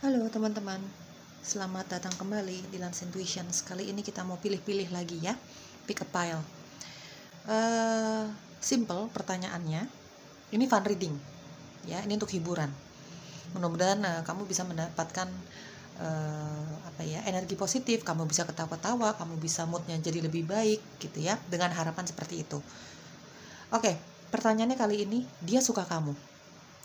Halo teman-teman, selamat datang kembali di Lance Intuitions. Kali ini kita mau pilih-pilih lagi ya, pick a pile. Simple pertanyaannya, ini fun reading ya, ini untuk hiburan. Mudah-mudahan kamu bisa mendapatkan energi positif, kamu bisa ketawa-ketawa, kamu bisa moodnya jadi lebih baik gitu ya, dengan harapan seperti itu. Oke, pertanyaannya kali ini, dia suka kamu.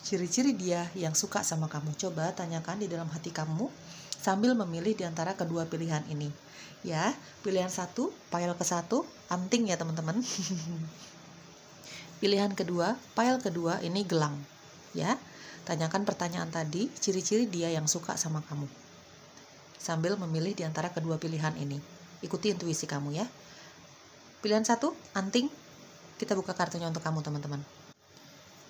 Ciri-ciri dia yang suka sama kamu. Coba tanyakan di dalam hati kamu sambil memilih di antara kedua pilihan ini. Ya, pilihan satu, pile ke satu, anting ya teman-teman. Pilihan kedua, pile kedua ini gelang. Ya, tanyakan pertanyaan tadi, ciri-ciri dia yang suka sama kamu. Sambil memilih di antara kedua pilihan ini. Ikuti intuisi kamu ya. Pilihan satu, anting. Kita buka kartunya untuk kamu teman-teman.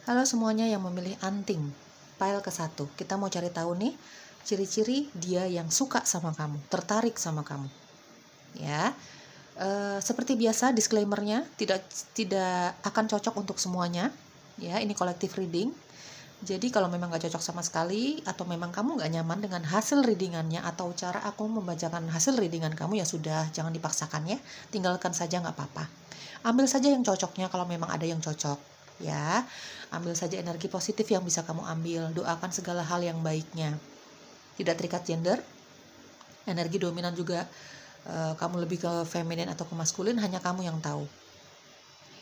Halo semuanya yang memilih anting, pile ke satu. Kita mau cari tahu nih, ciri-ciri dia yang suka sama kamu, tertarik sama kamu. Ya, seperti biasa disclaimer-nya tidak akan cocok untuk semuanya. Ya, ini collective reading. Jadi kalau memang gak cocok sama sekali, atau memang kamu gak nyaman dengan hasil readingannya, atau cara aku membacakan hasil readingan kamu, ya sudah, jangan dipaksakan ya. Tinggalkan saja gak apa-apa. Ambil saja yang cocoknya kalau memang ada yang cocok. Ya, ambil saja energi positif yang bisa kamu ambil. Doakan segala hal yang baiknya. Tidak terikat gender. Energi dominan juga kamu lebih ke feminin atau ke maskulin, hanya kamu yang tahu.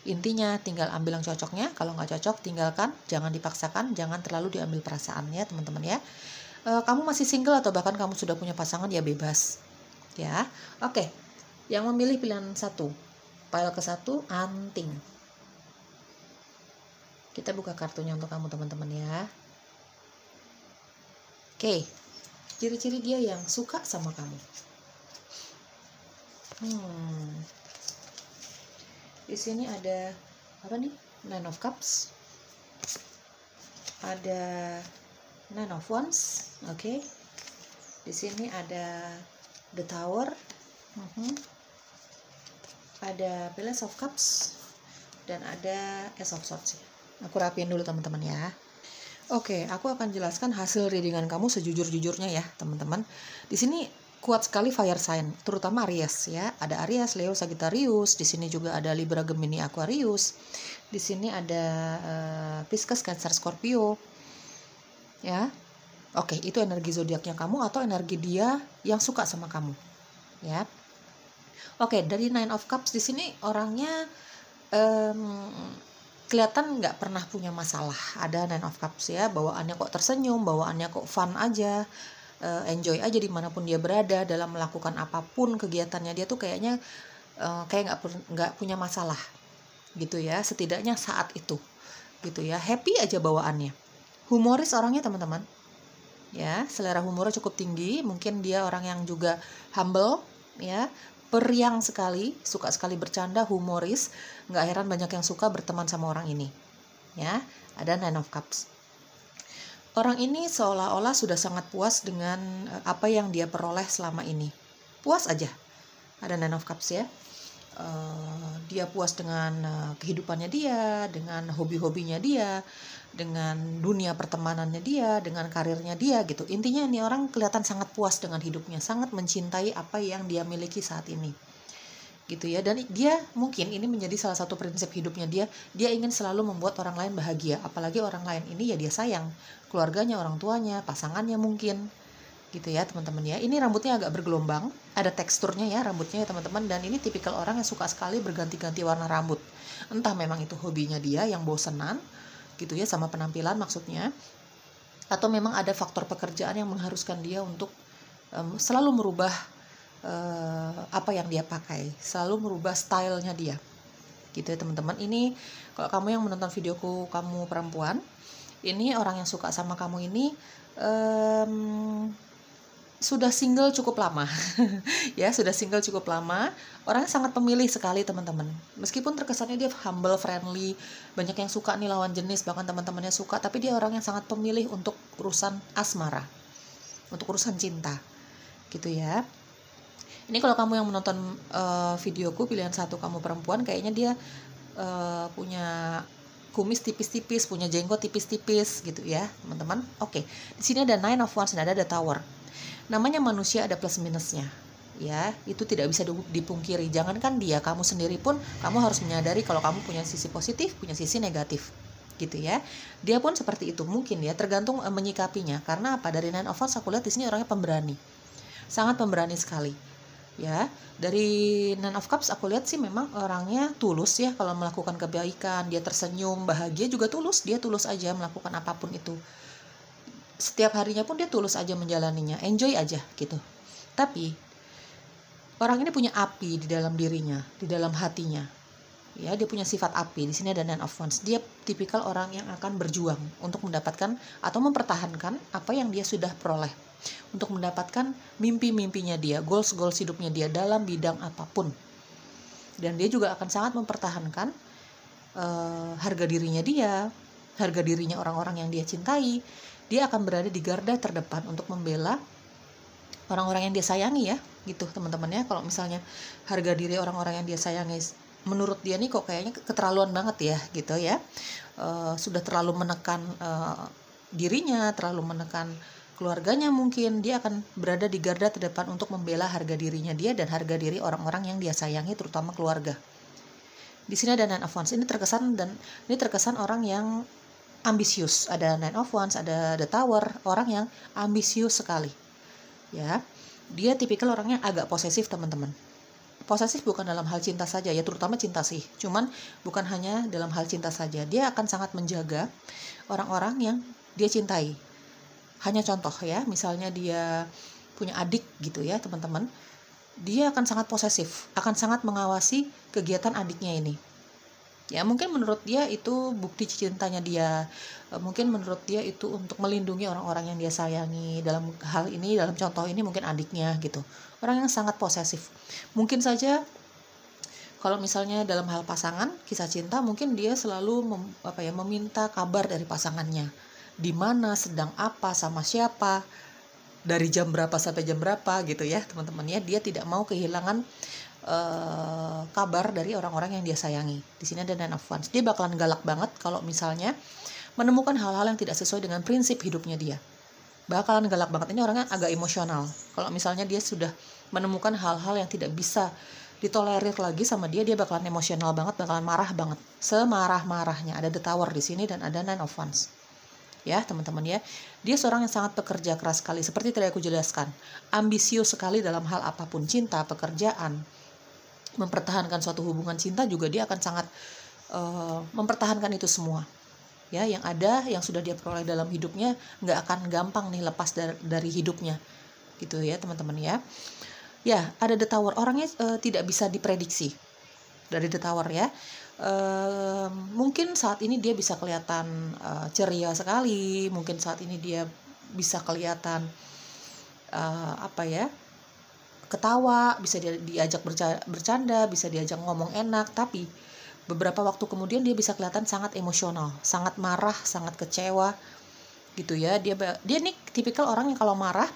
Intinya tinggal ambil yang cocoknya. Kalau nggak cocok tinggalkan, jangan dipaksakan, jangan terlalu diambil perasaan ya teman-teman ya. Kamu masih single atau bahkan kamu sudah punya pasangan, ya bebas ya. Oke, yang memilih pilihan satu, pile ke satu, anting. Kita buka kartunya untuk kamu teman-teman ya. Oke, ciri-ciri dia yang suka sama kamu. Di sini ada apa nih? Nine of Cups. Ada Nine of Wands. Oke. Di sini ada The Tower. Ada Palace of Cups dan ada Ace of Swords. Aku rapiin dulu teman-teman ya. Oke, aku akan jelaskan hasil readingan kamu sejujur-jujurnya ya, teman-teman. Di sini kuat sekali fire sign, terutama Aries ya. Ada Aries, Leo, Sagittarius. Di sini juga ada Libra, Gemini, Aquarius. Di sini ada Pisces, Cancer, Scorpio. Ya. Oke, itu energi zodiaknya kamu atau energi dia yang suka sama kamu. Ya. Oke, dari Nine of Cups di sini orangnya kelihatan nggak pernah punya masalah. Ada Nine of Cups ya, bawaannya kok tersenyum, bawaannya kok fun aja, enjoy aja dimanapun dia berada dalam melakukan apapun kegiatannya. Dia tuh kayaknya kayak nggak punya masalah gitu ya, setidaknya saat itu gitu ya, happy aja bawaannya. Humoris orangnya teman-teman ya, selera humornya cukup tinggi. Mungkin dia orang yang juga humble ya, periang sekali, suka sekali bercanda, humoris. Nggak heran banyak yang suka berteman sama orang ini ya. Ada Nine of Cups. Orang ini seolah-olah sudah sangat puas dengan apa yang dia peroleh selama ini. Puas aja. Ada Nine of Cups ya. Dia puas dengan kehidupannya dia, dengan hobi-hobinya dia, dengan dunia pertemanannya dia, dengan karirnya dia gitu. Intinya ini orang kelihatan sangat puas dengan hidupnya, sangat mencintai apa yang dia miliki saat ini gitu ya. Dan dia mungkin ini menjadi salah satu prinsip hidupnya dia ingin selalu membuat orang lain bahagia, apalagi orang lain ini ya dia sayang, keluarganya, orang tuanya, pasangannya mungkin gitu ya teman-teman ya. Ini rambutnya agak bergelombang, ada teksturnya ya rambutnya ya teman-teman, dan ini tipikal orang yang suka sekali berganti-ganti warna rambut. Entah memang itu hobinya dia yang bosenan gitu ya sama penampilan maksudnya, atau memang ada faktor pekerjaan yang mengharuskan dia untuk selalu merubah apa yang dia pakai, selalu merubah stylenya dia gitu ya teman-teman. Ini kalau kamu yang menonton videoku, kamu perempuan, ini orang yang suka sama kamu ini sudah single cukup lama ya, sudah single cukup lama. Orangnya sangat pemilih sekali teman-teman, meskipun terkesannya dia humble, friendly, banyak yang suka nih lawan jenis, bahkan teman-temannya suka, tapi dia orang yang sangat pemilih untuk urusan asmara, untuk urusan cinta gitu ya. Ini kalau kamu yang menonton videoku pilihan satu, kamu perempuan, kayaknya dia punya kumis tipis-tipis, punya jenggot tipis-tipis gitu ya, teman-teman. Oke. Di sini ada Nine of Wands dan ada The Tower. Namanya manusia ada plus minusnya. Ya, itu tidak bisa dipungkiri. Jangankan dia, kamu sendiri pun kamu harus menyadari kalau kamu punya sisi positif, punya sisi negatif. Gitu ya. Dia pun seperti itu mungkin ya, tergantung menyikapinya. Karena apa? Dari Nine of Wands aku lihat di sini orangnya pemberani. Sangat pemberani sekali. Ya, dari Nine of Cups aku lihat sih memang orangnya tulus ya kalau melakukan kebaikan, dia tersenyum, bahagia juga tulus, dia tulus aja melakukan apapun itu. Setiap harinya pun dia tulus aja menjalaninya, enjoy aja gitu. Tapi orang ini punya api di dalam dirinya, di dalam hatinya. Ya, dia punya sifat api. Di sini ada Nine of Wands. Dia tipikal orang yang akan berjuang untuk mendapatkan atau mempertahankan apa yang dia sudah peroleh. Untuk mendapatkan mimpi-mimpinya dia, goals-goals hidupnya dia dalam bidang apapun. Dan dia juga akan sangat mempertahankan harga dirinya dia, harga dirinya orang-orang yang dia cintai. Dia akan berada di garda terdepan untuk membela orang-orang yang dia sayangi ya, gitu teman-teman ya. Kalau misalnya harga diri orang-orang yang dia sayangi menurut dia nih kok kayaknya keterlaluan banget ya gitu ya, sudah terlalu menekan dirinya, terlalu menekan keluarganya, mungkin dia akan berada di garda terdepan untuk membela harga dirinya dia dan harga diri orang-orang yang dia sayangi, terutama keluarga. Di sini ada Nine of Wands. Ini terkesan orang yang ambisius. Ada Nine of Wands, ada The Tower, orang yang ambisius sekali. Ya, dia tipikal orangnya agak posesif teman-teman. Posesif bukan dalam hal cinta saja ya, terutama cinta sih. Cuman bukan hanya dalam hal cinta saja. Dia akan sangat menjaga orang-orang yang dia cintai. Hanya contoh ya, misalnya dia punya adik gitu ya teman-teman. Dia akan sangat posesif, akan sangat mengawasi kegiatan adiknya ini. Ya, mungkin menurut dia itu bukti cintanya dia. Mungkin menurut dia itu untuk melindungi orang-orang yang dia sayangi. Dalam hal ini, dalam contoh ini mungkin adiknya gitu. Orang yang sangat posesif. Mungkin saja kalau misalnya dalam hal pasangan, kisah cinta, mungkin dia selalu meminta kabar dari pasangannya. Di mana, sedang apa, sama siapa, dari jam berapa sampai jam berapa gitu ya teman-teman ya. Dia tidak mau kehilangan kabar dari orang-orang yang dia sayangi. Di sini ada Nine of Wands. Dia bakalan galak banget kalau misalnya menemukan hal-hal yang tidak sesuai dengan prinsip hidupnya dia. Bakalan galak banget. Ini orangnya agak emosional. Kalau misalnya dia sudah menemukan hal-hal yang tidak bisa ditolerir lagi sama dia, dia bakalan emosional banget, bakalan marah banget. Semarah-marahnya. Ada The Tower di sini dan ada Nine of Wands. Ya teman-teman ya, dia seorang yang sangat pekerja keras sekali. Seperti tadi aku jelaskan, ambisius sekali dalam hal apapun, cinta, pekerjaan, mempertahankan suatu hubungan cinta juga dia akan sangat mempertahankan itu semua. Ya, yang ada, yang sudah dia peroleh dalam hidupnya nggak akan gampang nih lepas dari hidupnya, gitu ya teman-teman ya. Ya, ada The Tower, orangnya tidak bisa diprediksi dari The Tower ya. Mungkin saat ini dia bisa kelihatan ceria sekali, mungkin saat ini dia bisa kelihatan ketawa, bisa diajak bercanda, bisa diajak ngomong enak, tapi beberapa waktu kemudian dia bisa kelihatan sangat emosional, sangat marah, sangat kecewa gitu ya. Dia nih tipikal orang yang kalau marah,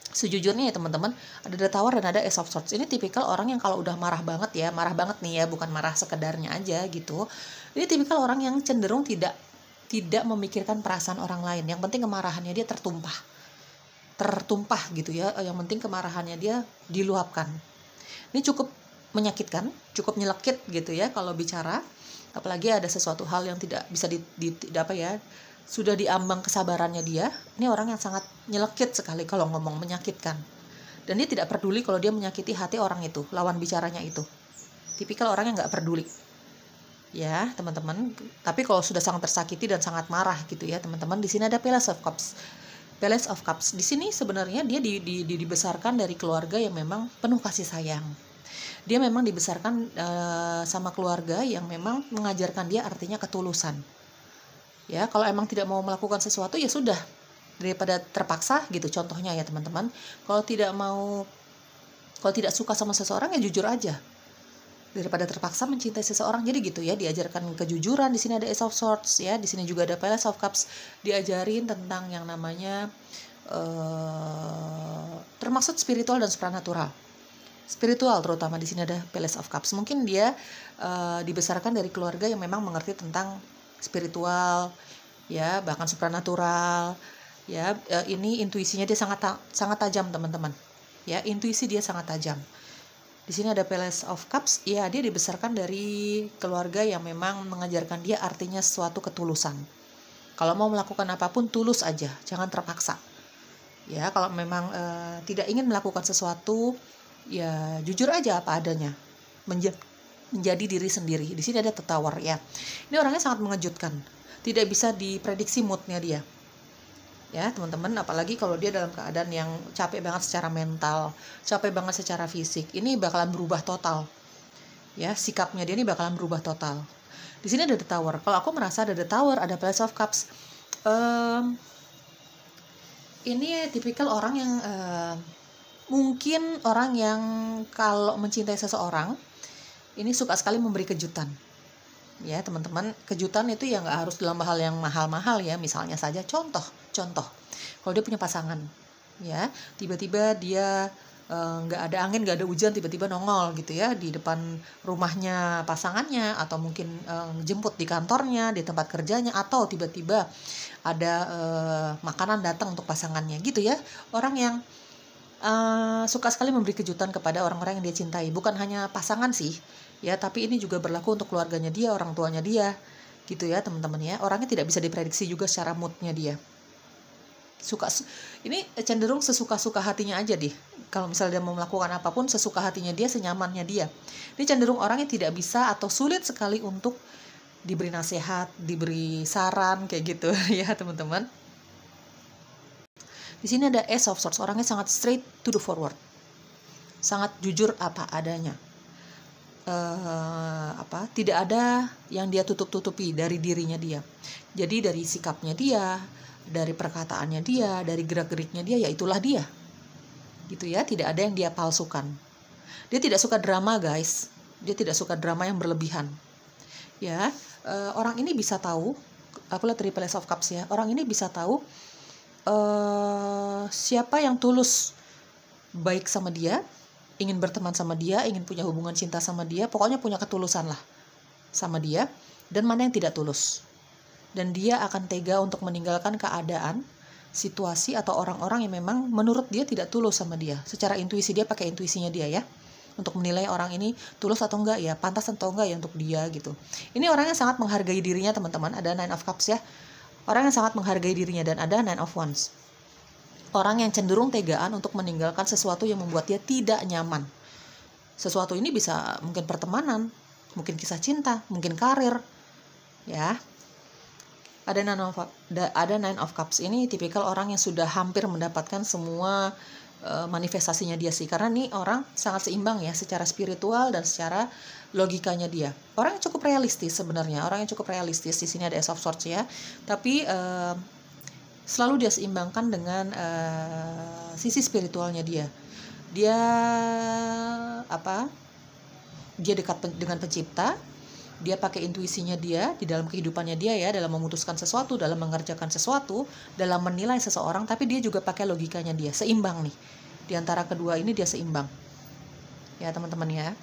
sejujurnya ya teman-teman, ada The Tower dan ada Ace of Swords. Ini tipikal orang yang kalau udah marah banget nih ya, bukan marah sekedarnya aja gitu. Ini tipikal orang yang cenderung tidak memikirkan perasaan orang lain. Yang penting kemarahannya dia tertumpah gitu ya. Yang penting kemarahannya dia diluapkan. Ini cukup menyakitkan, cukup nyelekit gitu ya kalau bicara. Apalagi ada sesuatu hal yang tidak bisa sudah diambang kesabarannya dia. Ini orang yang sangat nyelekit sekali kalau ngomong, menyakitkan. Dan dia tidak peduli kalau dia menyakiti hati orang itu, lawan bicaranya itu. Tipikal orang yang gak peduli. Ya, teman-teman. Tapi kalau sudah sangat tersakiti dan sangat marah gitu ya, teman-teman, di sini ada Palace of Cups. Palace of Cups. Di sini sebenarnya dia dibesarkan dari keluarga yang memang penuh kasih sayang. Dia memang dibesarkan sama keluarga yang memang mengajarkan dia artinya ketulusan. Ya, kalau emang tidak mau melakukan sesuatu ya sudah, daripada terpaksa gitu contohnya ya teman-teman. Kalau tidak suka sama seseorang ya jujur aja. Daripada terpaksa mencintai seseorang. Jadi gitu ya, diajarkan kejujuran. Di sini ada Ace of Swords ya, di sini juga ada Palace of Cups. Diajarin tentang yang namanya termaksud spiritual dan supranatural. Spiritual terutama di sini ada Palace of Cups. Mungkin dia dibesarkan dari keluarga yang memang mengerti tentang spiritual, ya, bahkan supranatural, ya. Ini intuisinya dia sangat tajam, teman-teman. Ya, intuisi dia sangat tajam. Di sini ada Palace of Cups, ya, dia dibesarkan dari keluarga yang memang mengajarkan dia artinya suatu ketulusan. Kalau mau melakukan apapun tulus aja, jangan terpaksa. Ya, kalau memang tidak ingin melakukan sesuatu, ya jujur aja apa adanya. Menjadi diri sendiri. Di sini ada The Tower, ya. Ini orangnya sangat mengejutkan. Tidak bisa diprediksi moodnya dia. Ya, teman-teman, apalagi kalau dia dalam keadaan yang capek banget secara mental, capek banget secara fisik, ini bakalan berubah total. Ya, sikapnya dia ini bakalan berubah total. Di sini ada The Tower. Kalau aku merasa ada The Tower, ada Palace of Cups. Ini tipikal orang yang mungkin orang yang kalau mencintai seseorang ini suka sekali memberi kejutan. Ya, teman-teman, kejutan itu ya nggak harus dalam hal yang mahal-mahal ya. Misalnya saja contoh kalau dia punya pasangan, ya, tiba-tiba dia nggak ada angin, nggak ada hujan, tiba-tiba nongol gitu ya di depan rumahnya pasangannya, atau mungkin jemput di kantornya, di tempat kerjanya, atau tiba-tiba ada makanan datang untuk pasangannya gitu ya. Orang yang suka sekali memberi kejutan kepada orang-orang yang dia cintai, bukan hanya pasangan sih ya, tapi ini juga berlaku untuk keluarganya dia, orang tuanya dia gitu ya, teman-teman ya. Orangnya tidak bisa diprediksi juga secara moodnya dia. Ini cenderung sesuka-suka hatinya aja deh. Kalau misalnya dia mau melakukan apapun sesuka hatinya dia, senyamannya dia. Ini cenderung orangnya tidak bisa atau sulit sekali untuk diberi nasihat, diberi saran kayak gitu ya, teman-teman. Di sini ada Ace of Swords, orangnya sangat straight to the forward. Sangat jujur apa adanya. Tidak ada yang dia tutup-tutupi dari dirinya dia. Jadi dari sikapnya dia, dari perkataannya dia, dari gerak-geriknya dia, ya itulah dia. Gitu ya, tidak ada yang dia palsukan. Dia tidak suka drama, guys. Dia tidak suka drama yang berlebihan. Ya, orang ini bisa tahu, aku lihat dari Palace of Cups ya. Orang ini bisa tahu siapa yang tulus baik sama dia, ingin berteman sama dia, ingin punya hubungan cinta sama dia, pokoknya punya ketulusan lah sama dia, dan mana yang tidak tulus. Dan dia akan tega untuk meninggalkan keadaan, situasi, atau orang-orang yang memang menurut dia tidak tulus sama dia. Secara intuisi dia pakai intuisinya dia ya, untuk menilai orang ini tulus atau enggak ya, pantas atau enggak ya untuk dia gitu. Ini orang yang sangat menghargai dirinya, teman-teman. Ada Nine of Cups ya. Orang yang sangat menghargai dirinya, dan ada Nine of Wands. Orang yang cenderung tegaan untuk meninggalkan sesuatu yang membuat dia tidak nyaman. Sesuatu ini bisa mungkin pertemanan, mungkin kisah cinta, mungkin karir. Ya. Ada Nine of Cups. Ini tipikal orang yang sudah hampir mendapatkan semua manifestasinya dia sih. Karena nih orang sangat seimbang ya secara spiritual dan secara logikanya dia. Orang yang cukup realistis sebenarnya. Orang yang cukup realistis. Di sini ada Ace of Swords ya. Tapi selalu dia seimbangkan dengan sisi spiritualnya dia. Dia dekat dengan pencipta. Dia pakai intuisinya dia di dalam kehidupannya dia ya, dalam memutuskan sesuatu, dalam mengerjakan sesuatu, dalam menilai seseorang, tapi dia juga pakai logikanya dia. Seimbang nih. Di antara kedua ini dia seimbang. Ya, teman-teman ya.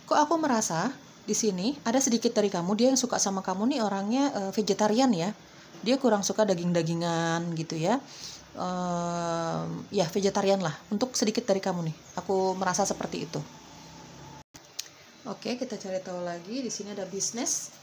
Kok aku merasa di sini ada sedikit dari kamu, dia yang suka sama kamu nih orangnya vegetarian ya. Dia kurang suka daging-dagingan gitu ya. Ya, vegetarian lah. Untuk sedikit dari kamu nih. Aku merasa seperti itu. Oke, kita cari tahu lagi. Di sini ada bisnis.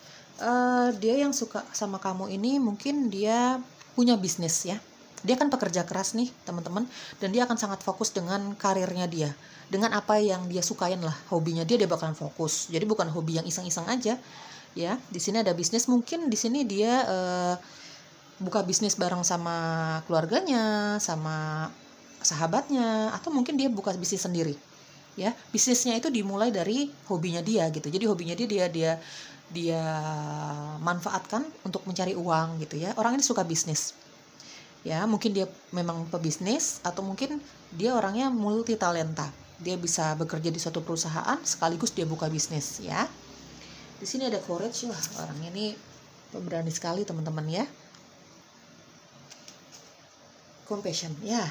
Dia yang suka sama kamu ini mungkin dia punya bisnis ya. Dia kan pekerja keras nih, teman-teman, dan dia akan sangat fokus dengan karirnya dia. Dengan apa yang dia sukain lah, hobinya dia bakalan fokus. Jadi bukan hobi yang iseng-iseng aja. Ya, di sini ada bisnis. Mungkin di sini dia buka bisnis bareng sama keluarganya, sama sahabatnya, atau mungkin dia buka bisnis sendiri. Ya, bisnisnya itu dimulai dari hobinya dia gitu. Jadi hobinya dia manfaatkan untuk mencari uang gitu ya. Orang ini suka bisnis. Ya, mungkin dia memang pebisnis, atau mungkin dia orangnya multi talenta. Dia bisa bekerja di suatu perusahaan sekaligus dia buka bisnis ya. Di sini ada courage. Wah, orang ini pemberani sekali, teman-teman ya. Compassion ya.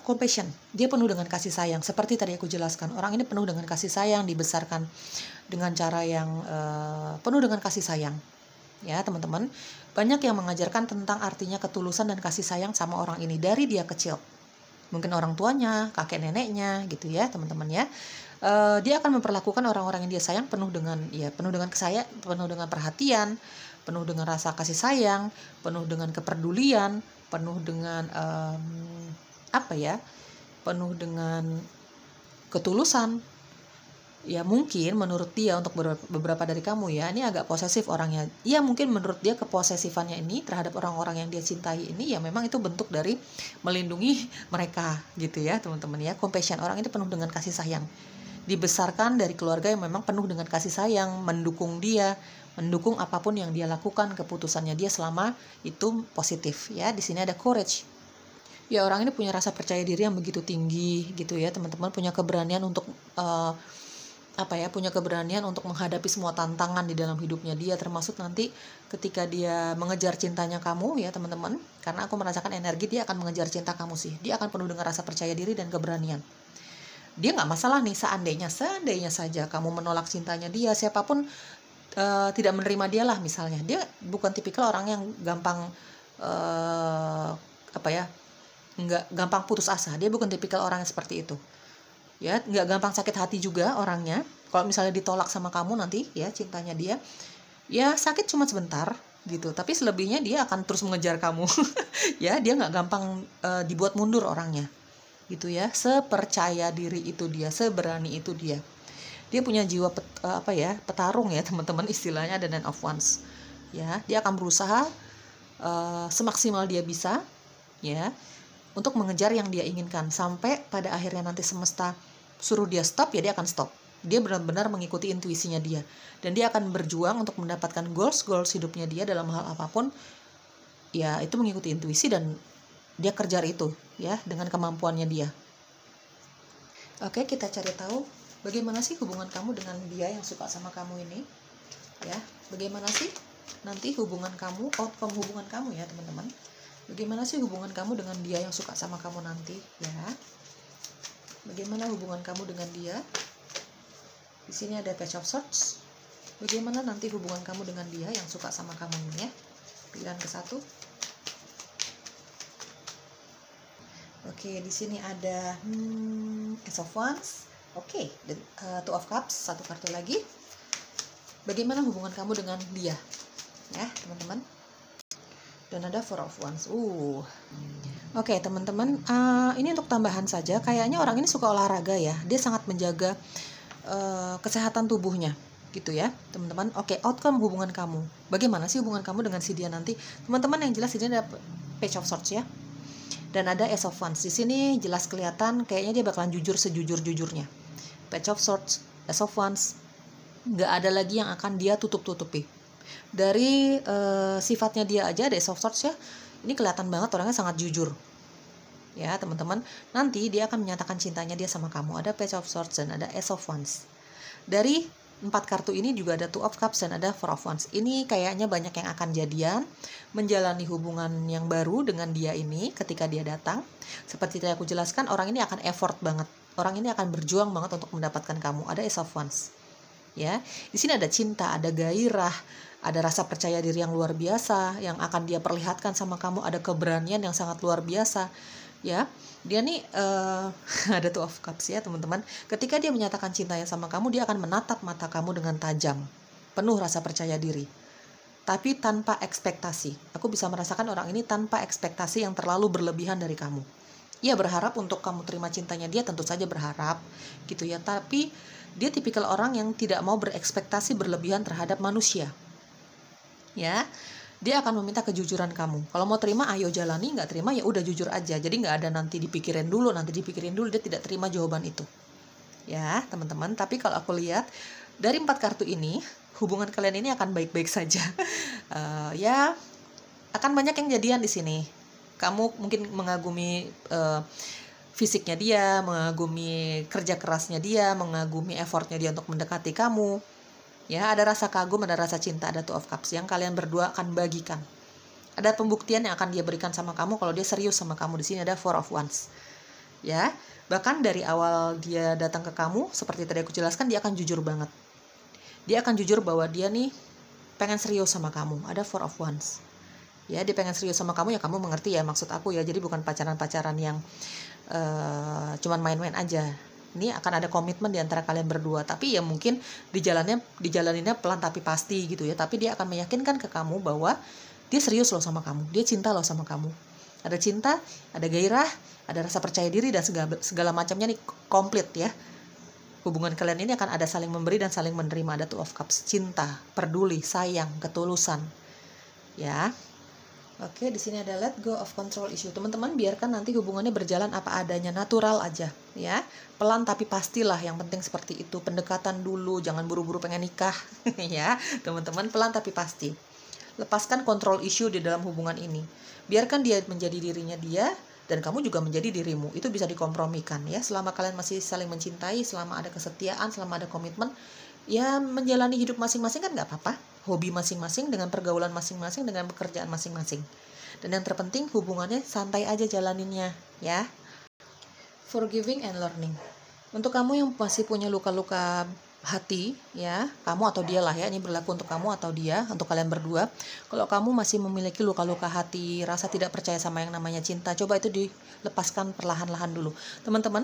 compassion. Dia penuh dengan kasih sayang. Seperti tadi aku jelaskan, orang ini penuh dengan kasih sayang, dibesarkan dengan cara yang penuh dengan kasih sayang. Ya teman-teman, banyak yang mengajarkan tentang artinya ketulusan dan kasih sayang sama orang ini dari dia kecil. Mungkin orang tuanya, kakek neneknya gitu ya teman-teman ya. Dia akan memperlakukan orang-orang yang dia sayang penuh dengan penuh dengan perhatian, penuh dengan rasa kasih sayang, penuh dengan kepedulian, penuh dengan penuh dengan ketulusan. Ya mungkin menurut dia, untuk beberapa dari kamu ya, ini agak posesif orangnya. Ya mungkin menurut dia keposesifannya ini terhadap orang-orang yang dia cintai ini ya memang itu bentuk dari melindungi mereka gitu ya teman-teman ya. Compassion, orang ini penuh dengan kasih sayang, dibesarkan dari keluarga yang memang penuh dengan kasih sayang, mendukung dia, mendukung apapun yang dia lakukan, keputusannya dia selama itu positif ya. Di sini ada courage. Ya orang ini punya rasa percaya diri yang begitu tinggi gitu ya teman-teman, punya keberanian untuk punya keberanian untuk menghadapi semua tantangan di dalam hidupnya dia, termasuk nanti ketika dia mengejar cintanya kamu ya teman-teman. Karena aku merasakan energi dia akan mengejar cinta kamu sih. Dia akan penuh dengan rasa percaya diri dan keberanian. Dia nggak masalah nih seandainya saja kamu menolak cintanya dia, siapapun tidak menerima dia lah misalnya. Dia bukan tipikal orang yang gampang nggak gampang putus asa. Dia bukan tipikal orang yang seperti itu. Ya, nggak gampang sakit hati juga orangnya. Kalau misalnya ditolak sama kamu nanti ya cintanya dia, ya sakit cuma sebentar gitu. Tapi selebihnya dia akan terus mengejar kamu. Ya, dia nggak gampang dibuat mundur orangnya. Gitu ya. Sepercaya diri itu dia, seberani itu dia. Dia punya jiwa petarung ya teman-teman, istilahnya ada 9 of Wands. Ya, dia akan berusaha semaksimal dia bisa ya untuk mengejar yang dia inginkan, sampai pada akhirnya nanti semesta suruh dia stop, ya dia akan stop. Dia benar-benar mengikuti intuisinya dia, dan dia akan berjuang untuk mendapatkan goals hidupnya dia dalam hal apapun. Ya itu mengikuti intuisi dan dia kejar itu ya dengan kemampuannya dia. Oke, kita cari tahu bagaimana sih hubungan kamu dengan dia yang suka sama kamu ini ya. Bagaimana sih nanti hubungan kamu, outcome hubungan kamu ya teman-teman. Bagaimana sih hubungan kamu dengan dia yang suka sama kamu nanti ya? Bagaimana hubungan kamu dengan dia? Di sini ada Page of Swords. Bagaimana nanti hubungan kamu dengan dia yang suka sama kamu ini ya? Pilihan ke-1. Oke, di sini ada Ace of Wands. Oke, Two of Cups, satu kartu lagi. Bagaimana hubungan kamu dengan dia? Ya, teman-teman. Dan ada Four of Wands. Oke, teman-teman, ini untuk tambahan saja. Kayaknya orang ini suka olahraga ya. Dia sangat menjaga kesehatan tubuhnya, gitu ya, teman-teman. Oke, outcome hubungan kamu. Bagaimana sih hubungan kamu dengan si dia nanti? Teman-teman, yang jelas ini ada Page of Swords ya. Dan ada Ace of Wands. Di sini jelas kelihatan kayaknya dia bakalan jujur sejujur-jujurnya. Page of Swords, Ace of Wands. Nggak ada lagi yang akan dia tutup-tutupi. Dari sifatnya dia aja, ada Ace of Swords ya, ini kelihatan banget orangnya sangat jujur ya teman-teman. Nanti dia akan menyatakan cintanya dia sama kamu. Ada Page of Swords dan ada Ace of Wands. Dari 4 kartu ini juga ada Two of Cups dan ada Four of Wands. Ini kayaknya banyak yang akan jadian, menjalani hubungan yang baru dengan dia ini ketika dia datang. Seperti yang aku jelaskan, orang ini akan effort banget, orang ini akan berjuang banget untuk mendapatkan kamu. Ada Ace of Wands ya. Di sini ada cinta, ada gairah, ada rasa percaya diri yang luar biasa yang akan dia perlihatkan sama kamu, ada keberanian yang sangat luar biasa ya. Dia nih ada Two of Cups ya teman-teman. Ketika dia menyatakan cintanya sama kamu, dia akan menatap mata kamu dengan tajam, penuh rasa percaya diri, tapi tanpa ekspektasi. Aku bisa merasakan orang ini tanpa ekspektasi yang terlalu berlebihan dari kamu. Ia berharap untuk kamu terima cintanya dia, tentu saja berharap gitu ya, tapi dia tipikal orang yang tidak mau berekspektasi berlebihan terhadap manusia ya. Dia akan meminta kejujuran kamu. Kalau mau terima, ayo jalani. Nggak terima, ya udah jujur aja. Jadi nggak ada nanti dipikirin dulu. Dia tidak terima jawaban itu ya teman-teman. Tapi kalau aku lihat dari 4 kartu ini, hubungan kalian ini akan baik-baik saja. Ya akan banyak yang jadian di sini. Kamu mungkin mengagumi fisiknya dia, mengagumi kerja kerasnya dia, mengagumi effortnya dia untuk mendekati kamu. Ya, ada rasa kagum, ada rasa cinta, ada Two of Cups yang kalian berdua akan bagikan. Ada pembuktian yang akan dia berikan sama kamu kalau dia serius sama kamu. Di sini ada Four of Wands. ya. Bahkan dari awal dia datang ke kamu, seperti tadi aku jelaskan, dia akan jujur banget. Dia akan jujur bahwa dia nih pengen serius sama kamu. Ada Four of Wands. Ya, dia pengen serius sama kamu, ya kamu mengerti ya maksud aku ya. Jadi bukan pacaran-pacaran yang cuman main-main aja. Ini akan ada komitmen di antara kalian berdua. Tapi ya mungkin dijalaninnya pelan tapi pasti gitu ya. Tapi dia akan meyakinkan ke kamu bahwa dia serius loh sama kamu. Dia cinta loh sama kamu. Ada cinta, ada gairah, ada rasa percaya diri, dan segala macamnya nih komplit ya. Hubungan kalian ini akan ada saling memberi dan saling menerima. Ada Two of Cups, cinta, peduli, sayang, ketulusan. Ya. Oke, di sini ada let go of control issue. Teman-teman, biarkan nanti hubungannya berjalan apa adanya, natural aja, ya. Pelan tapi pastilah, yang penting seperti itu. Pendekatan dulu, jangan buru-buru pengen nikah, ya. Teman-teman, pelan tapi pasti. Lepaskan control issue di dalam hubungan ini. Biarkan dia menjadi dirinya dia, dan kamu juga menjadi dirimu. Itu bisa dikompromikan, ya. Selama kalian masih saling mencintai, selama ada kesetiaan, selama ada komitmen, ya menjalani hidup masing-masing kan nggak apa-apa. Hobi masing-masing, dengan pergaulan masing-masing, dengan pekerjaan masing-masing. Dan yang terpenting hubungannya santai aja jalaninnya, ya. Forgiving and learning. Untuk kamu yang masih punya luka-luka hati, ya, kamu atau dia lah ya, ini berlaku untuk kamu atau dia, untuk kalian berdua. Kalau kamu masih memiliki luka-luka hati, rasa tidak percaya sama yang namanya cinta, coba itu dilepaskan perlahan-lahan dulu. Teman-teman,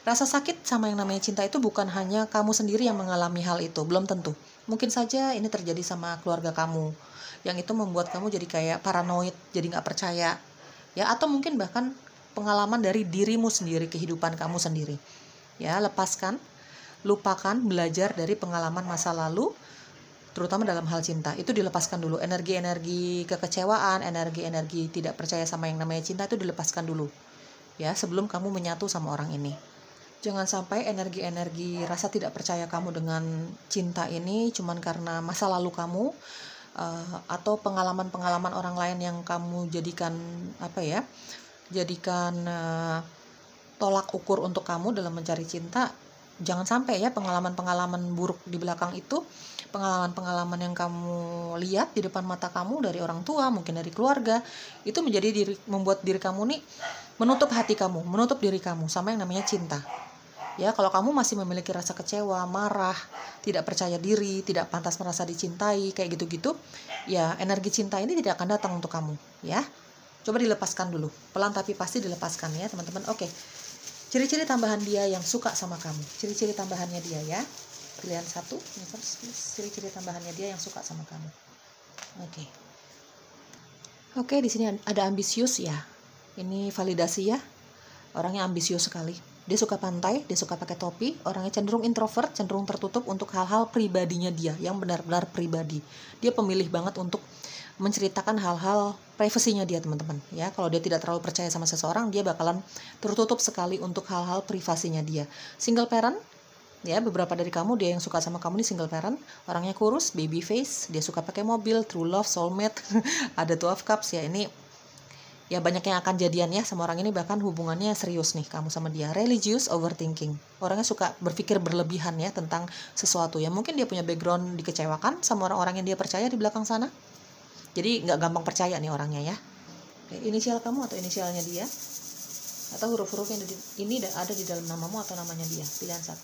rasa sakit sama yang namanya cinta itu bukan hanya kamu sendiri yang mengalami hal itu, belum tentu. Mungkin saja ini terjadi sama keluarga kamu, yang itu membuat kamu jadi kayak paranoid, jadi nggak percaya, ya. Atau mungkin bahkan pengalaman dari dirimu sendiri, kehidupan kamu sendiri, ya. Lepaskan, lupakan, belajar dari pengalaman masa lalu, terutama dalam hal cinta. Itu dilepaskan dulu. Energi-energi kekecewaan, energi-energi tidak percaya sama yang namanya cinta itu dilepaskan dulu, ya, sebelum kamu menyatu sama orang ini. Jangan sampai energi-energi rasa tidak percaya kamu dengan cinta ini cuman karena masa lalu kamu, atau pengalaman-pengalaman orang lain yang kamu jadikan tolak ukur untuk kamu dalam mencari cinta. Jangan sampai ya pengalaman-pengalaman buruk di belakang itu, pengalaman-pengalaman yang kamu lihat di depan mata kamu dari orang tua, mungkin dari keluarga, itu membuat diri kamu nih menutup hati kamu, menutup diri kamu sama yang namanya cinta. Ya, kalau kamu masih memiliki rasa kecewa, marah, tidak percaya diri, tidak pantas merasa dicintai, kayak gitu-gitu, ya energi cinta ini tidak akan datang untuk kamu, ya. Coba dilepaskan dulu, pelan tapi pasti dilepaskan ya, teman-teman. Oke. Ciri-ciri tambahan dia yang suka sama kamu. Ciri-ciri tambahannya dia ya. Pilihan 1, ciri-ciri tambahannya dia yang suka sama kamu. Oke. Oke, di sini ada ambisius ya. Ini validasi ya. Orangnya ambisius sekali. Dia suka pantai, dia suka pakai topi, orangnya cenderung introvert, cenderung tertutup untuk hal-hal pribadinya dia, yang benar-benar pribadi. Dia pemilih banget untuk menceritakan hal-hal privasinya dia, teman-teman. Ya, kalau dia tidak terlalu percaya sama seseorang, dia bakalan tertutup sekali untuk hal-hal privasinya dia. Single parent, ya, beberapa dari kamu dia yang suka sama kamu nih single parent, orangnya kurus, baby face, dia suka pakai mobil, true love, soulmate, ada Two of Cups ya. Ini ya banyak yang akan jadian ya sama orang ini, bahkan hubungannya serius nih kamu sama dia. Religious, overthinking, orangnya suka berpikir berlebihan ya tentang sesuatu ya. Mungkin dia punya background dikecewakan sama orang-orang yang dia percaya di belakang sana, jadi nggak gampang percaya nih orangnya ya. Oke, inisial kamu atau inisialnya dia, atau huruf-huruf yang ini ada di dalam namamu atau namanya dia. Pilihan 1.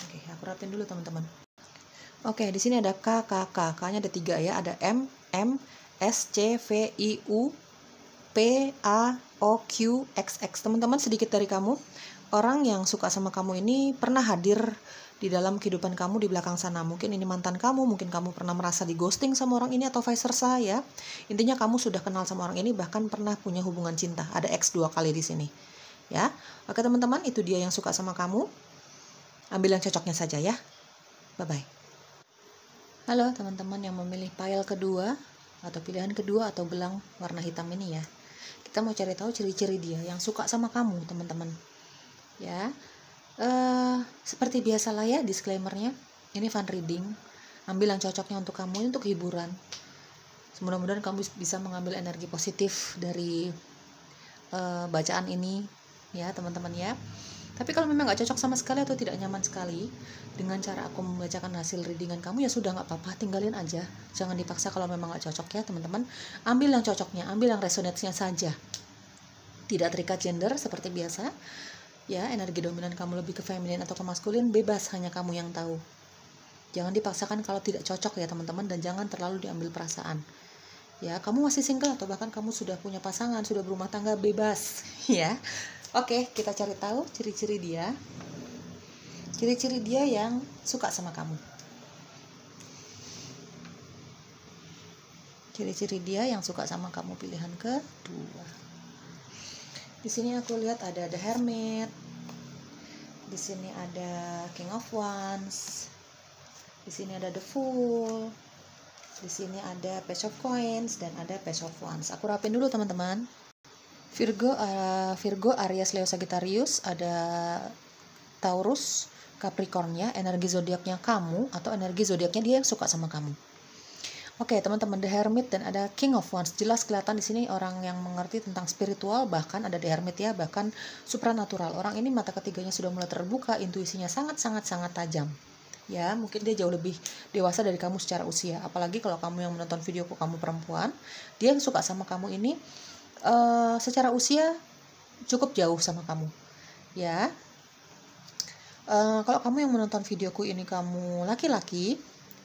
Oke, aku rapin dulu teman-teman. Oke, di sini ada K, K, K. K-nya ada 3 ya. Ada M, M, S, C, V, I, U, P, A, O, Q, X, X. Teman-teman, sedikit dari kamu, orang yang suka sama kamu ini pernah hadir di dalam kehidupan kamu di belakang sana. Mungkin ini mantan kamu, mungkin kamu pernah merasa di ghosting sama orang ini, atau vice versa ya. Intinya kamu sudah kenal sama orang ini, bahkan pernah punya hubungan cinta. Ada X 2 kali di sini. Ya. Oke teman-teman, itu dia yang suka sama kamu. Ambil yang cocoknya saja ya. Bye-bye. Halo teman-teman yang memilih pile kedua, atau pilihan kedua, atau gelang warna hitam ini ya. Kita mau cari tahu ciri-ciri dia yang suka sama kamu, teman-teman. Ya. Seperti biasalah ya disclaimernya, ini fun reading, ambil yang cocoknya untuk kamu, ini untuk hiburan. Mudah-mudahan kamu bisa mengambil energi positif dari bacaan ini ya teman-teman ya. Tapi kalau memang gak cocok sama sekali atau tidak nyaman sekali dengan cara aku membacakan hasil readingan kamu, ya sudah, gak apa-apa, tinggalin aja, jangan dipaksa kalau memang gak cocok ya teman-teman. Ambil yang cocoknya, ambil yang resonate-nya saja tidak terikat gender seperti biasa. Ya, energi dominan kamu lebih ke feminin atau ke maskulin, bebas, hanya kamu yang tahu. Jangan dipaksakan kalau tidak cocok ya teman-teman, dan jangan terlalu diambil perasaan. Ya, kamu masih single atau bahkan kamu sudah punya pasangan, sudah berumah tangga, bebas ya. Oke, kita cari tahu ciri-ciri dia. Ciri-ciri dia yang suka sama kamu. Ciri-ciri dia yang suka sama kamu, pilihan kedua. Di sini aku lihat ada The Hermit. Di sini ada King of Wands. Di sini ada The Fool. Di sini ada Page of Coins dan ada Page of Wands. Aku rapin dulu teman-teman. Virgo, Aries, Leo, Sagittarius, ada Taurus, Capricorn ya, energi zodiaknya kamu atau energi zodiaknya dia yang suka sama kamu. Oke, teman-teman, The Hermit dan ada King of Wands. Jelas kelihatan di sini orang yang mengerti tentang spiritual, bahkan ada The Hermit ya, bahkan supranatural. Orang ini mata ketiganya sudah mulai terbuka, intuisinya sangat tajam. Ya, mungkin dia jauh lebih dewasa dari kamu secara usia. Apalagi kalau kamu yang menonton videoku, kamu perempuan, dia yang suka sama kamu ini secara usia cukup jauh sama kamu. Ya. Kalau kamu yang menonton videoku ini kamu laki-laki,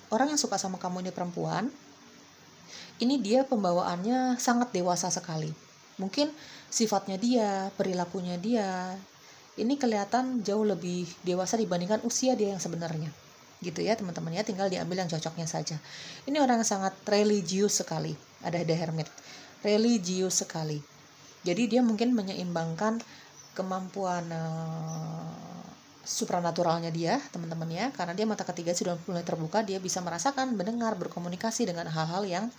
orang yang suka sama kamu ini perempuan, ini dia pembawaannya sangat dewasa sekali. Mungkin sifatnya dia, perilakunya dia, ini kelihatan jauh lebih dewasa dibandingkan usia dia yang sebenarnya. Gitu ya teman-teman ya, tinggal diambil yang cocoknya saja. Ini orang yang sangat religius sekali, ada The Hermit. Religius sekali. Jadi dia mungkin menyeimbangkan kemampuan supranaturalnya dia, teman-teman ya, karena dia mata ketiga sudah mulai terbuka, dia bisa merasakan, mendengar, berkomunikasi dengan hal-hal yang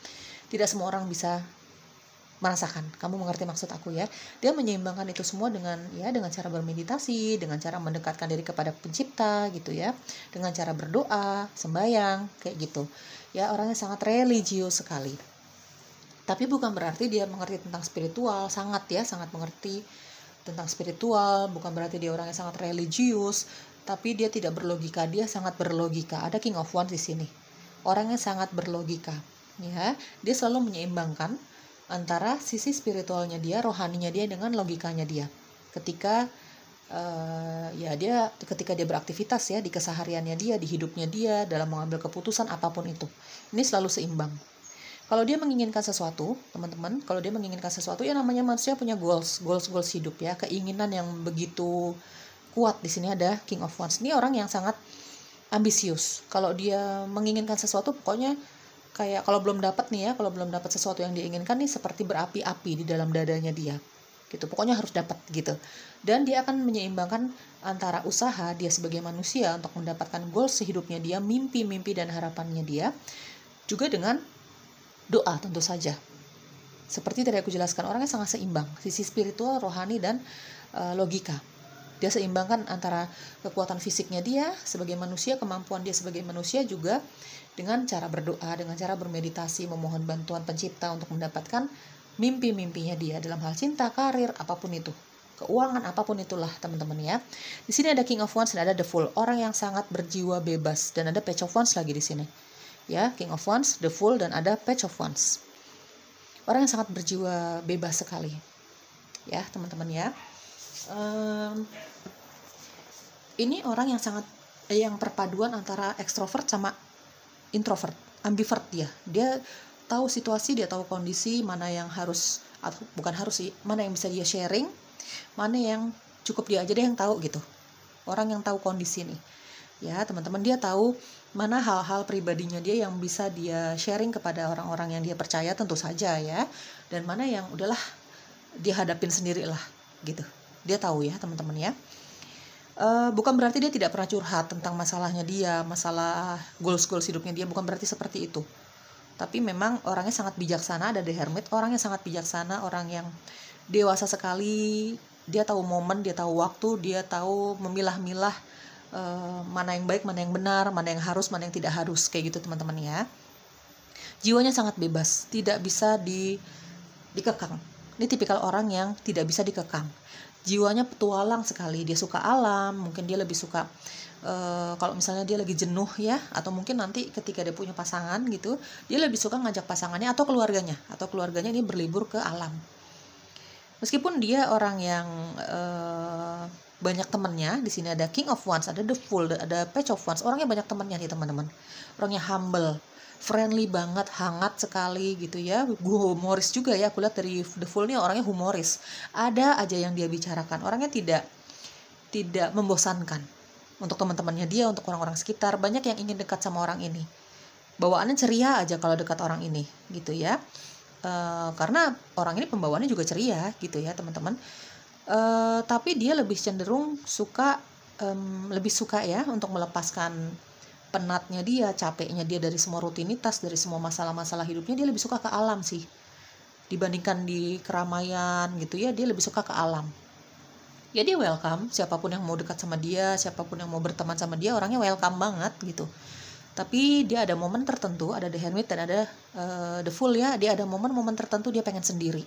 tidak semua orang bisa merasakan. Kamu mengerti maksud aku ya? Dia menyeimbangkan itu semua dengan cara bermeditasi, dengan cara mendekatkan diri kepada pencipta gitu ya, dengan cara berdoa, sembahyang kayak gitu. Ya, orangnya sangat religius sekali. Tapi bukan berarti dia mengerti tentang spiritual, sangat mengerti tentang spiritual, bukan berarti dia orangnya sangat religius, tapi dia tidak berlogika, dia sangat berlogika. Ada King of Wands di sini. Orangnya sangat berlogika, ya. Dia selalu menyeimbangkan antara sisi spiritualnya dia, rohaninya dia dengan logikanya dia. Ketika ketika dia beraktivitas ya, di kesehariannya dia, di hidupnya dia, dalam mengambil keputusan apapun itu. Ini selalu seimbang. Kalau dia menginginkan sesuatu, teman-teman, kalau dia menginginkan sesuatu, ya namanya manusia punya goals hidup ya, keinginan yang begitu kuat. Di sini ada King of Wands. Ini orang yang sangat ambisius. Kalau dia menginginkan sesuatu, pokoknya kayak kalau belum dapat sesuatu yang diinginkan nih, seperti berapi-api di dalam dadanya dia. Gitu. Pokoknya harus dapat gitu. Dan dia akan menyeimbangkan antara usaha dia sebagai manusia untuk mendapatkan goals hidupnya dia, mimpi-mimpi dan harapannya dia, juga dengan doa tentu saja. Seperti tadi aku jelaskan, orangnya sangat seimbang, sisi spiritual, rohani, dan logika. Dia seimbangkan antara kekuatan fisiknya dia sebagai manusia, kemampuan dia sebagai manusia, juga dengan cara berdoa, dengan cara bermeditasi, memohon bantuan pencipta untuk mendapatkan mimpi-mimpinya dia dalam hal cinta, karir, apapun itu, keuangan, apapun itulah teman-teman ya. Di sini ada King of Wands dan ada The Fool, orang yang sangat berjiwa bebas, dan ada Page of Wands lagi di sini. Ya, King of Wands, The Fool, dan ada Page of Wands. Orang yang sangat berjiwa bebas sekali. Ya, teman-teman ya. Ini orang yang perpaduan antara ekstrovert sama introvert, ambivert dia. Dia tahu situasi, dia tahu kondisi, mana yang harus, atau bukan harus sih, mana yang bisa dia sharing, mana yang cukup dia aja deh yang tahu gitu. Orang yang tahu kondisi nih. Ya, teman-teman, dia tahu mana hal-hal pribadinya dia yang bisa dia sharing kepada orang-orang yang dia percaya tentu saja ya, dan mana yang udahlah dia hadapin sendiri lah gitu. Dia tahu ya teman-teman ya. Bukan berarti dia tidak pernah curhat tentang masalahnya dia, masalah goals hidupnya dia, bukan berarti seperti itu. Tapi memang orangnya sangat bijaksana. Ada The Hermit, orangnya sangat bijaksana, orang yang dewasa sekali. Dia tahu momen, dia tahu waktu, dia tahu memilah-milah mana yang baik, mana yang benar, mana yang harus, mana yang tidak harus, kayak gitu teman-teman ya. Jiwanya sangat bebas, tidak bisa dikekang. Ini tipikal orang yang tidak bisa dikekang. Jiwanya petualang sekali, dia suka alam, mungkin dia lebih suka kalau misalnya dia lagi jenuh ya, atau mungkin nanti ketika dia punya pasangan gitu, dia lebih suka ngajak pasangannya atau keluarganya ini berlibur ke alam. Meskipun dia orang yang banyak temennya, di sini ada King of Wands, ada The Fool, ada Page of Wands, orangnya banyak temennya nih teman-teman. Orangnya humble, friendly banget, hangat sekali gitu ya. Humoris juga ya, aku lihat dari The Fool nih orangnya humoris. Ada aja yang dia bicarakan, orangnya tidak membosankan. Untuk teman-temannya dia, untuk orang-orang sekitar, banyak yang ingin dekat sama orang ini. Bawaannya ceria aja kalau dekat orang ini gitu ya. Karena orang ini pembawaannya juga ceria gitu ya teman-teman. Tapi dia lebih cenderung lebih suka ya untuk melepaskan penatnya dia, capeknya dia dari semua rutinitas, dari semua masalah-masalah hidupnya. Dia lebih suka ke alam sih dibandingkan di keramaian gitu ya. Dia lebih suka ke alam ya. Dia welcome siapapun yang mau dekat sama dia, siapapun yang mau berteman sama dia, orangnya welcome banget gitu. Tapi dia ada momen tertentu, ada The Hermit dan ada The Fool ya. Dia ada momen-momen tertentu dia pengen sendiri.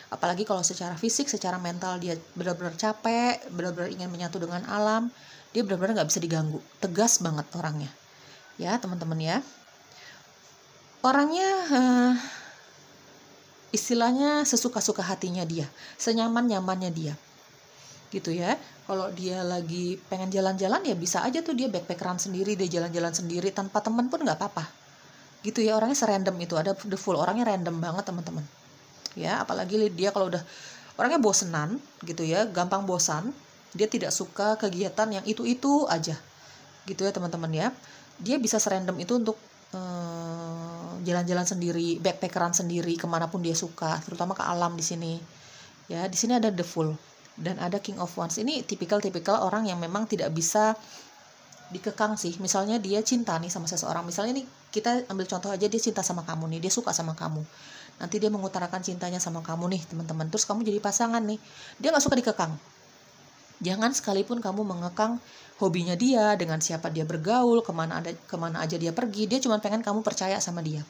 Apalagi kalau secara fisik, secara mental dia benar-benar capek, benar-benar ingin menyatu dengan alam. Dia benar-benar nggak bisa diganggu. Tegas banget orangnya. Ya teman-teman ya. Orangnya istilahnya sesuka-suka hatinya dia, senyaman-nyamannya dia. Gitu ya. Kalau dia lagi pengen jalan-jalan ya bisa aja tuh dia backpackeran sendiri, dia jalan-jalan sendiri tanpa teman pun nggak apa-apa. Gitu ya, orangnya serandom itu. Ada The Fool, orangnya random banget teman-teman. Ya, apalagi dia kalau udah orangnya bosenan gitu ya, gampang bosan. Dia tidak suka kegiatan yang itu-itu aja. Gitu ya teman-teman ya. Dia bisa serandom itu untuk jalan-jalan sendiri, backpackeran sendiri kemanapun dia suka, terutama ke alam di sini. Ya, di sini ada The Fool dan ada King of Wands. Ini tipikal orang yang memang tidak bisa dikekang sih. Misalnya dia cinta nih sama seseorang, misalnya nih kita ambil contoh aja, dia cinta sama kamu nih, dia suka sama kamu, nanti dia mengutarakan cintanya sama kamu nih teman-teman, terus kamu jadi pasangan nih, dia nggak suka dikekang. Jangan sekalipun kamu mengekang hobinya dia, dengan siapa dia bergaul, kemana aja dia pergi, dia cuma pengen kamu percaya sama dia.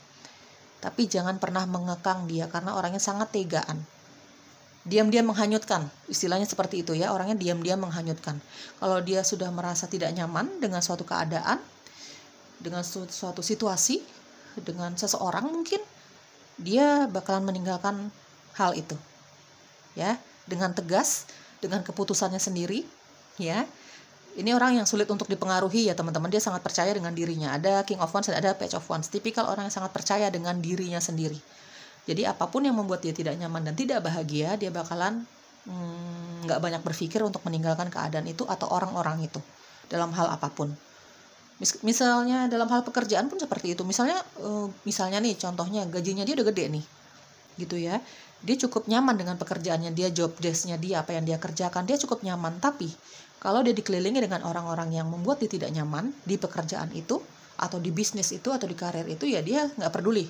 Tapi jangan pernah mengekang dia, karena orangnya sangat tegaan. Diam-diam menghanyutkan, istilahnya seperti itu ya, orangnya diam-diam menghanyutkan. Kalau dia sudah merasa tidak nyaman dengan suatu keadaan, dengan suatu situasi, dengan seseorang mungkin, dia bakalan meninggalkan hal itu. Ya, dengan tegas, dengan keputusannya sendiri, ya. Ini orang yang sulit untuk dipengaruhi ya teman-teman, dia sangat percaya dengan dirinya. Ada King of Wands dan ada Page of Wands, tipikal orang yang sangat percaya dengan dirinya sendiri. Jadi apapun yang membuat dia tidak nyaman dan tidak bahagia, dia bakalan nggak banyak berpikir untuk meninggalkan keadaan itu atau orang-orang itu dalam hal apapun. Misalnya dalam hal pekerjaan pun seperti itu. Misalnya nih contohnya gajinya dia udah gede nih, gitu ya. Dia cukup nyaman dengan pekerjaannya dia, job desk-nya dia, apa yang dia kerjakan, dia cukup nyaman. Tapi kalau dia dikelilingi dengan orang-orang yang membuat dia tidak nyaman di pekerjaan itu, atau di bisnis itu, atau di karir itu, ya dia nggak peduli.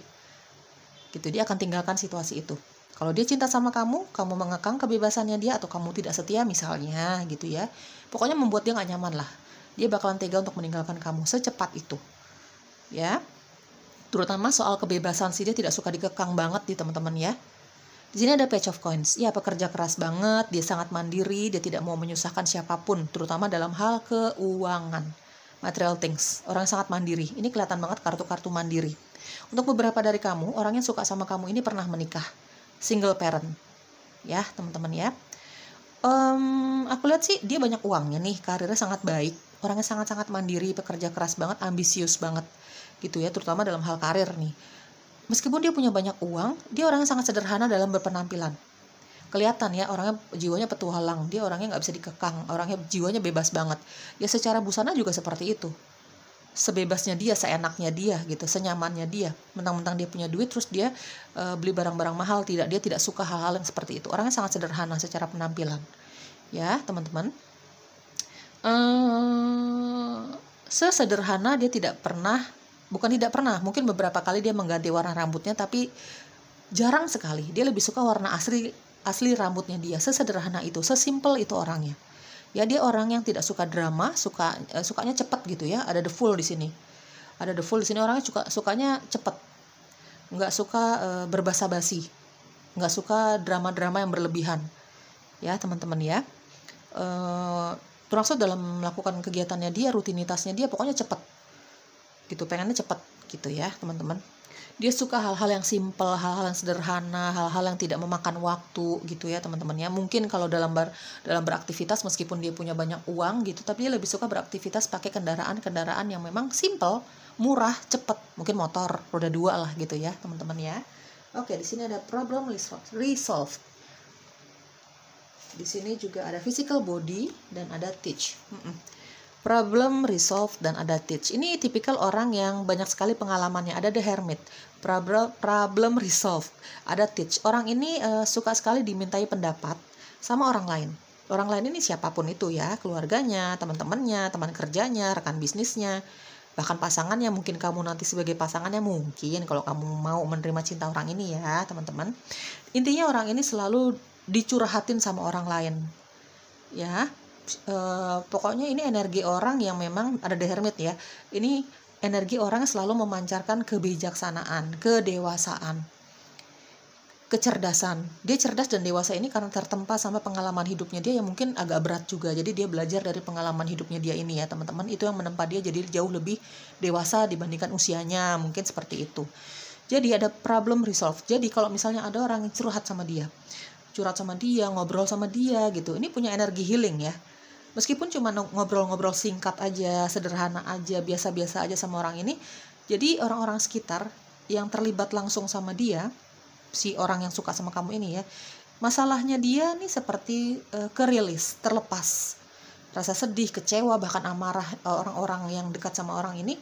Gitu, dia akan tinggalkan situasi itu. Kalau dia cinta sama kamu mengekang kebebasannya dia, atau kamu tidak setia misalnya gitu ya, pokoknya membuat dia nggak nyaman lah, dia bakalan tega untuk meninggalkan kamu secepat itu ya. Terutama soal kebebasan sih, dia tidak suka dikekang banget di teman-teman ya. Di sini ada Page of Coins, ya pekerja keras banget, dia sangat mandiri, dia tidak mau menyusahkan siapapun, terutama dalam hal keuangan, material things. Orang sangat mandiri, ini kelihatan banget kartu-kartu mandiri. Untuk beberapa dari kamu, orang yang suka sama kamu ini pernah menikah, single parent, ya teman-teman ya. Aku lihat sih dia banyak uangnya nih, karirnya sangat baik, orangnya sangat-sangat mandiri, pekerja keras banget, ambisius banget, gitu ya, terutama dalam hal karir nih. Meskipun dia punya banyak uang, dia orangnya sangat sederhana dalam berpenampilan. Kelihatan ya, orangnya jiwanya petualang, dia orangnya nggak bisa dikekang, orangnya jiwanya bebas banget. Ya secara busana juga seperti itu. Sebebasnya dia, seenaknya dia gitu, senyamannya dia. Mentang-mentang dia punya duit terus dia beli barang-barang mahal, dia tidak suka hal-hal yang seperti itu. Orangnya sangat sederhana secara penampilan. Ya, teman-teman. Sesederhana dia bukan tidak pernah, mungkin beberapa kali dia mengganti warna rambutnya, tapi jarang sekali. Dia lebih suka warna asli rambutnya dia. Sesederhana itu, sesimpel itu orangnya. Ya, dia orang yang tidak suka drama, sukanya cepat gitu ya. Ada The Fool di sini. Ada The Fool di sini, orangnya sukanya cepat. Nggak suka berbasa-basi. Nggak suka drama-drama yang berlebihan. Ya, teman-teman ya. Termasuk dalam melakukan kegiatannya dia, rutinitasnya dia, pokoknya cepat. Gitu, pengennya cepat gitu ya, teman-teman. Dia suka hal-hal yang simple, hal-hal yang sederhana, hal-hal yang tidak memakan waktu gitu ya teman-teman ya. Mungkin kalau dalam beraktivitas meskipun dia punya banyak uang gitu, tapi dia lebih suka beraktivitas pakai kendaraan yang memang simple, murah, cepat. Mungkin motor roda 2 lah gitu ya teman-teman ya. Oke, di sini ada problem resolve. Di sini juga ada physical body dan ada teach. Problem resolve dan ada teach. Ini tipikal orang yang banyak sekali pengalamannya. Ada the hermit. Problem resolve. Ada teach. Orang ini suka sekali dimintai pendapat sama orang lain. Orang lain ini siapapun itu ya, keluarganya, teman-temannya, teman kerjanya, rekan bisnisnya, bahkan pasangannya. Mungkin kamu nanti sebagai pasangannya, mungkin kalau kamu mau menerima cinta orang ini ya teman-teman. Intinya orang ini selalu dicurhatin sama orang lain ya. Pokoknya ini energi orang yang memang ada the hermit ya. Ini energi orang yang selalu memancarkan kebijaksanaan, kedewasaan, kecerdasan. Dia cerdas dan dewasa ini karena tertempa sama pengalaman hidupnya dia yang mungkin agak berat juga. Jadi dia belajar dari pengalaman hidupnya dia ini ya teman-teman. Itu yang menempa dia jadi jauh lebih dewasa dibandingkan usianya, mungkin seperti itu. Jadi ada problem resolve. Jadi kalau misalnya ada orang yang curhat sama dia, ngobrol sama dia gitu, ini punya energi healing ya. Meskipun cuma ngobrol-ngobrol singkat aja, sederhana aja, biasa-biasa aja sama orang ini, jadi orang-orang sekitar yang terlibat langsung sama dia, si orang yang suka sama kamu ini ya, masalahnya dia nih seperti kerilis, terlepas. Rasa sedih, kecewa, bahkan amarah orang-orang yang dekat sama orang ini,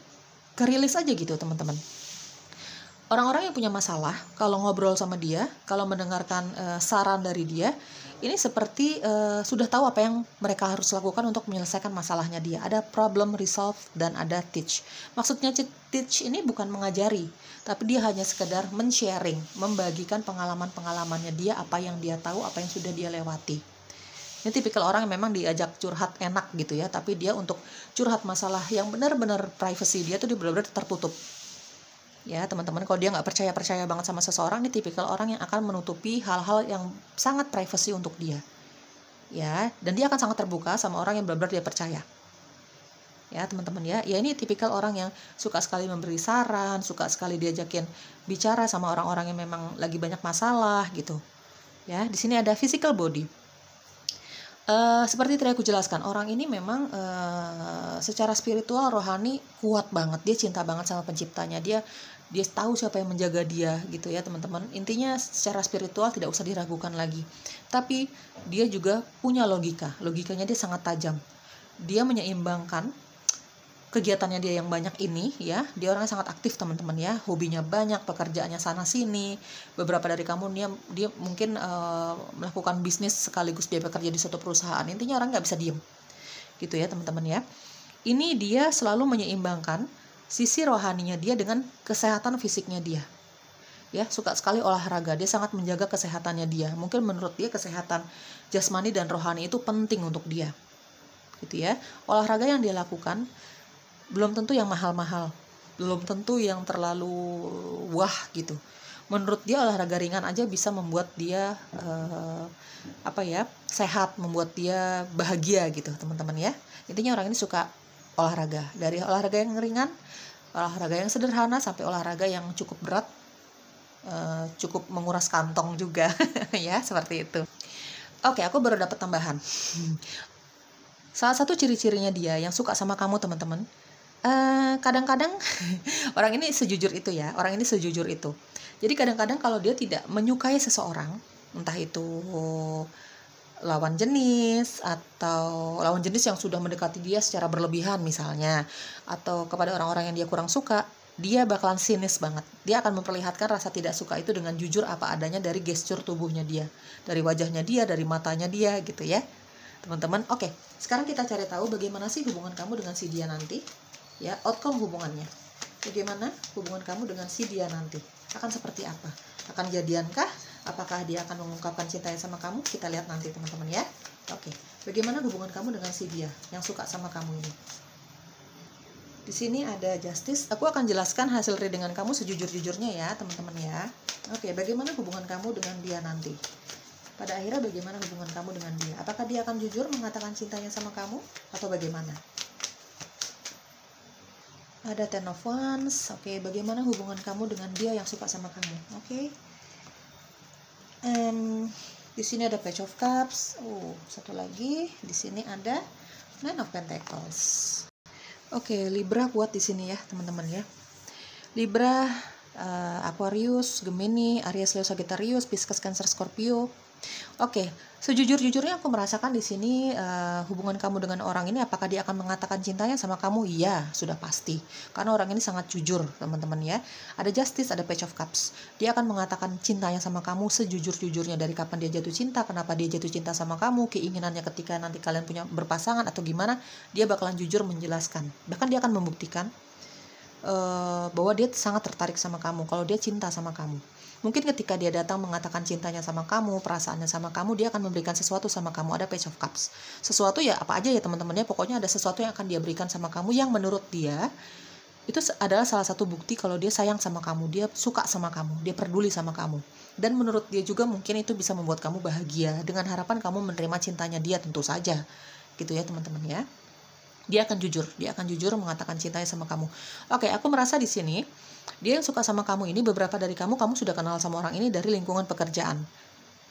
kerilis aja gitu teman-teman. Orang-orang yang punya masalah, kalau ngobrol sama dia, kalau mendengarkan saran dari dia, ini seperti sudah tahu apa yang mereka harus lakukan untuk menyelesaikan masalahnya dia. Ada problem resolve dan ada teach. Maksudnya teach ini bukan mengajari, tapi dia hanya sekedar men-sharing, membagikan pengalaman-pengalamannya dia, apa yang dia tahu, apa yang sudah dia lewati. Ini tipikal orang yang memang diajak curhat enak gitu ya, tapi dia untuk curhat masalah yang benar-benar privacy dia tuh dia benar-benar tertutup. Ya teman-teman, kalau dia nggak percaya banget sama seseorang, ini tipikal orang yang akan menutupi hal-hal yang sangat privacy untuk dia ya, dan dia akan sangat terbuka sama orang yang benar-benar dia percaya ya teman-teman ya. Ini tipikal orang yang suka sekali memberi saran, suka sekali diajakin bicara sama orang-orang yang memang lagi banyak masalah gitu ya. Di sini ada physical body. Seperti tadi aku jelaskan, orang ini memang secara spiritual, rohani kuat banget. Dia cinta banget sama penciptanya. Dia tahu siapa yang menjaga dia gitu ya teman-teman. Intinya secara spiritual tidak usah diragukan lagi. Tapi dia juga punya logika. Logikanya dia sangat tajam. Dia menyeimbangkan kegiatannya dia yang banyak ini ya. Dia orangnya sangat aktif teman-teman ya. Hobinya banyak, pekerjaannya sana sini. Beberapa dari kamu dia mungkin melakukan bisnis sekaligus dia bekerja di suatu perusahaan. Intinya orang nggak bisa diem gitu ya teman-teman ya. Ini dia selalu menyeimbangkan sisi rohaninya dia dengan kesehatan fisiknya dia ya. Suka sekali olahraga, dia sangat menjaga kesehatannya dia. Mungkin menurut dia kesehatan jasmani dan rohani itu penting untuk dia gitu ya. Olahraga yang dia lakukan belum tentu yang mahal-mahal, belum tentu yang terlalu wah gitu. Menurut dia olahraga ringan aja bisa membuat dia sehat, membuat dia bahagia gitu teman-teman ya. Intinya orang ini suka olahraga, dari olahraga yang ringan, olahraga yang sederhana, sampai olahraga yang cukup berat, cukup menguras kantong juga ya, seperti itu. Oke, aku baru dapat tambahan. Salah satu ciri-cirinya dia yang suka sama kamu teman-teman, kadang-kadang orang ini sejujur itu ya, orang ini sejujur itu. Jadi kadang-kadang kalau dia tidak menyukai seseorang, entah itu lawan jenis atau lawan jenis yang sudah mendekati dia secara berlebihan misalnya, atau kepada orang-orang yang dia kurang suka, dia bakalan sinis banget. Dia akan memperlihatkan rasa tidak suka itu dengan jujur apa adanya dari gestur tubuhnya dia, dari wajahnya dia, dari matanya dia gitu ya teman-teman. Oke, sekarang kita cari tahu bagaimana sih hubungan kamu dengan si dia nanti ya, outcome hubungannya. Bagaimana hubungan kamu dengan si dia nanti? Akan seperti apa? Akan jadiankah? Apakah dia akan mengungkapkan cintanya sama kamu? Kita lihat nanti teman-teman ya. Oke, bagaimana hubungan kamu dengan si dia yang suka sama kamu ini? Di sini ada justice. Aku akan jelaskan hasil readingan kamu sejujur-jujurnya ya teman-teman ya. Oke, bagaimana hubungan kamu dengan dia nanti? Pada akhirnya bagaimana hubungan kamu dengan dia? Apakah dia akan jujur mengatakan cintanya sama kamu atau bagaimana? Ada Ten of Wands. Oke, bagaimana hubungan kamu dengan dia yang suka sama kamu? Oke. Di sini ada Page of Cups. Satu lagi. Di sini ada Nine of Pentacles. Oke, Libra kuat di sini ya, teman-teman ya. Libra, Aquarius, Gemini, Aries, Leo, Sagittarius, Pisces, Cancer, Scorpio. Oke, sejujur-jujurnya aku merasakan di sini hubungan kamu dengan orang ini, apakah dia akan mengatakan cintanya sama kamu? Iya, sudah pasti. Karena orang ini sangat jujur, teman-teman ya. Ada Justice, ada Page of Cups. Dia akan mengatakan cintanya sama kamu sejujur-jujurnya, dari kapan dia jatuh cinta, kenapa dia jatuh cinta sama kamu, keinginannya ketika nanti kalian punya berpasangan atau gimana, dia bakalan jujur menjelaskan. Bahkan dia akan membuktikan bahwa dia sangat tertarik sama kamu, kalau dia cinta sama kamu. Mungkin ketika dia datang mengatakan cintanya sama kamu, perasaannya sama kamu, dia akan memberikan sesuatu sama kamu. Ada Page of Cups. Sesuatu ya apa aja ya teman-teman ya, pokoknya ada sesuatu yang akan dia berikan sama kamu yang menurut dia itu adalah salah satu bukti kalau dia sayang sama kamu, dia suka sama kamu, dia peduli sama kamu. Dan menurut dia juga mungkin itu bisa membuat kamu bahagia, dengan harapan kamu menerima cintanya dia tentu saja. Gitu ya teman-teman ya. Dia akan jujur mengatakan cintanya sama kamu. Oke, aku merasa di sini dia yang suka sama kamu ini, beberapa dari kamu sudah kenal sama orang ini dari lingkungan pekerjaan.